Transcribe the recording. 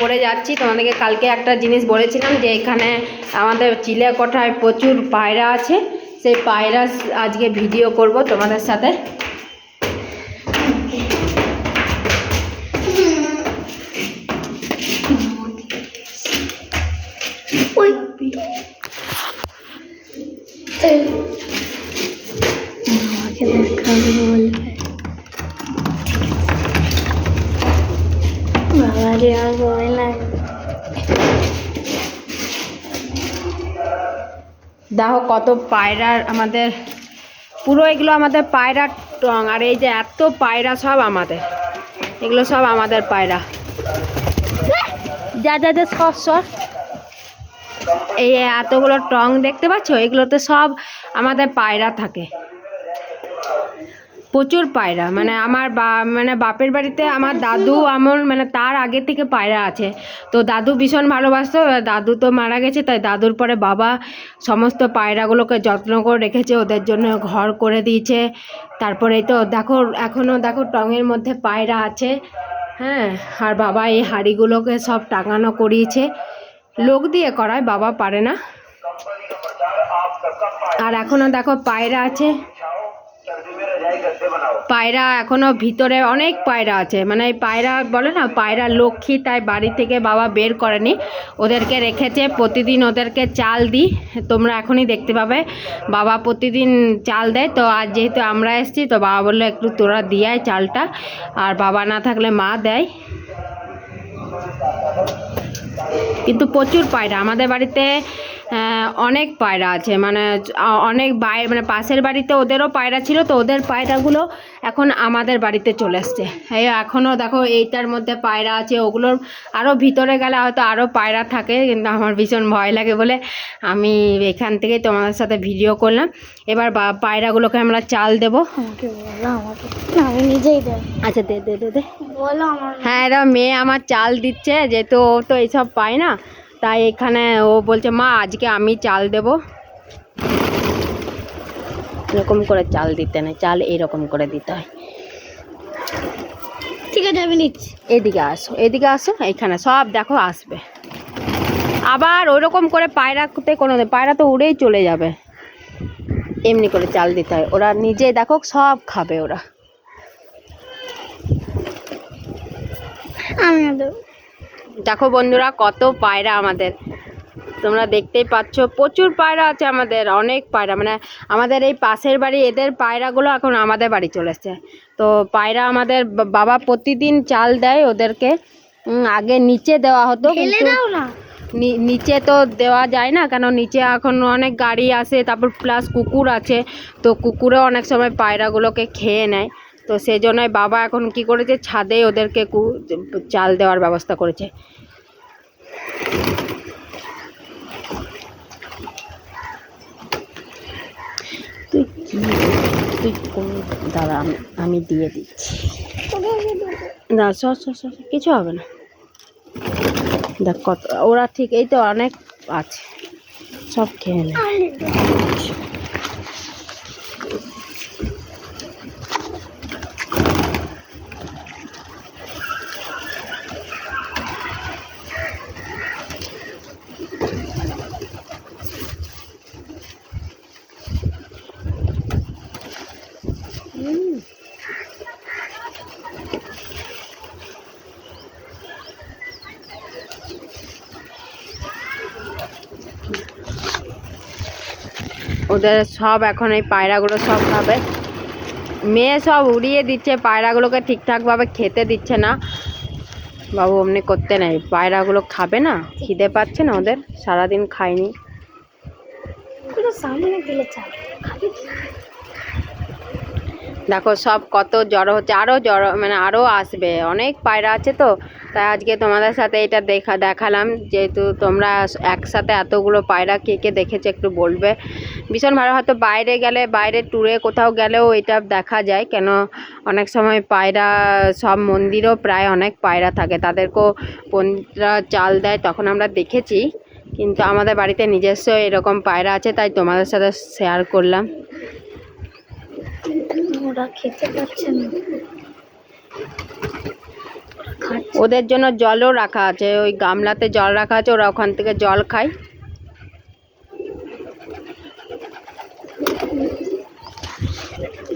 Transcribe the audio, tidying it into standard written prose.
করে যাচ্ছি। তোমাদেরকে কালকে একটা জিনিস বলেছিলাম যে এখানে আমাদের চিলেকোঠায় প্রচুর পায়রা আছে, সেই পায়রা আজকে ভিডিও করব তোমাদের সাথে। দেখো কত পায়রার আমাদের, পুরো এগুলো আমাদের পায়রার টং। আর এই যে এত পায়রা সব আমাদের, এগুলো সব আমাদের পায়রা। যা যা যা সব সব এই এতগুলো টং দেখতে পাচ্ছ, এগুলোতে সব আমাদের পায়রা থাকে, প্রচুর পায়রা। মানে আমার বাপের বাড়িতে আমার দাদু আমার তার আগে থেকে পায়রা আছে। তো দাদু ভীষণ ভালোবাসতো, দাদু তো মারা গেছে, তাই দাদুর পরে বাবা সমস্ত পায়রাগুলোকে যত্ন করে রেখেছে, ওদের জন্য ঘর করে দিয়েছে। তারপরে তো দেখো এখনও দেখো টঙের মধ্যে পায়রা আছে। হ্যাঁ, আর বাবা এই হাঁড়িগুলোকে সব টাঙানো করিয়েছে, লোক দিয়ে করায়, বাবা পারে না। আর এখনও দেখো পায়রা আছে, পায়রা এখনো ভিতরে অনেক পায়রা আছে। মানে এই পায়রা বলে না পায়রা লক্ষ্মী, তাই বাড়ি থেকে বাবা বের করেনি, ওদেরকে রেখেছে। প্রতিদিন ওদেরকে চাল দিই, তোমরা এখনই দেখতে পাবে বাবা প্রতিদিন চাল দেয়। তো আজ যেহেতু আমরা এসেছি, তো বাবা বললো একটু তোরা দিয়ে আয় চালটা, আর বাবা না থাকলে মা দেয়। কিন্তু প্রচুর পায়রা আমাদের বাড়িতে, অনেক পায়রা আছে। মানে অনেক পাশের বাড়িতে ওদেরও পায়রা ছিল, তো ওদের পায়রাগুলো এখন আমাদের বাড়িতে চলে এসছে। এই এখনও দেখো এইটার মধ্যে পায়রা আছে, ওগুলোর আরও ভিতরে গেলে হয়তো আরও পায়রা থাকে, কিন্তু আমার ভীষণ ভয় লাগে বলে আমি এখান থেকেই তোমাদের সাথে ভিডিও করলাম। এবার পায়রাগুলোকে আমরা চাল দেবো। আমি নিজেই দেব। আচ্ছা দে দে দে দে বলো আমার। হ্যাঁ, এরা মেয়ে আমার চাল দিচ্ছে, যেহেতু ও তো এইসব পায় না, তাই এখানে ও বলছে মা আজকে আমি চাল দেব। এরকম করে চাল দিতে নেই, চাল এরকম করে দিতে হয়। ঠিক আছে আমি নিচ্ছি। এদিকে আসো, এদিকে আসো, এইখানে সব দেখো আসবে। আবার ওইরকম করে পায়রাতে কোনো, পায়রা তো উড়েই চলে যাবে। এমনি করে চাল দিতে হয়, ওরা নিজে দেখো সব খাবে ওরা। দেখো বন্ধুরা কত পায়রা আমাদের, তোমরা দেখতেই পাচ্ছ প্রচুর পায়রা আছে আমাদের, অনেক পায়রা। মানে আমাদের এই পাশের বাড়ি এদের পায়রাগুলো এখন আমাদের বাড়ি চলে এসছে। তো পায়রা আমাদের বাবা প্রতিদিন চাল দেয় ওদেরকে। আগে নিচে দেওয়া হতো, কিন্তু নিচে তো দেওয়া যায় না, কেন নিচে এখন অনেক গাড়ি আসে, তারপর প্লাস কুকুর আছে, তো কুকুরে অনেক সময় পায়রাগুলোকে খেয়ে নেয়। তো সেই জন্যই বাবা এখন কি করেছে, ছাদে ওদেরকে চাল দেওয়ার ব্যবস্থা করেছে। তুই দাঁড়া, আমি দিয়ে দিচ্ছি। না কিছু হবে না, দেখ কত ওরা, ঠিক এই তো অনেক আছে, সব খেয়ে নেয়। ওদের সব এখন এই পায়রাগুলো সব খাবে। মেয়ে সব উড়িয়ে দিচ্ছে, পায়রাগুলোকে ঠিকঠাকভাবে খেতে দিচ্ছে না। বাবু অমনি করতে নেই, পায়রাগুলো খাবে না, খিদে পাচ্ছে না ওদের, সারাদিন খায়নি। দেখো সব কত জড়ো হচ্ছে, আরও জড়ো মানে আরও আসবে, অনেক পায়রা আছে। তো তাই আজকে তোমাদের সাথে এটা দেখালাম, যেহেতু তোমরা একসাথে এতগুলো পায়রা কে কে দেখেছে একটু বলবে। ভীষণ ভালো, হয়তো বাইরে গেলে, বাইরে ট্যুরে কোথাও গেলেও এটা দেখা যায়, কেন অনেক সময় পায়রা সব মন্দিরেও প্রায় অনেক পায়রা থাকে, তাদেরকেও পন্ডিতরা চাল দেয়, তখন আমরা দেখেছি। কিন্তু আমাদের বাড়িতে নিজস্ব এরকম পায়রা আছে, তাই তোমাদের সাথে শেয়ার করলাম। ওরা খেতে পারছে না, খাচ্ছে। ওদের জন্য জলও রাখা আছে, ওই গামলাতে জল রাখা আছে, ওরা ওখান থেকে জল খায়।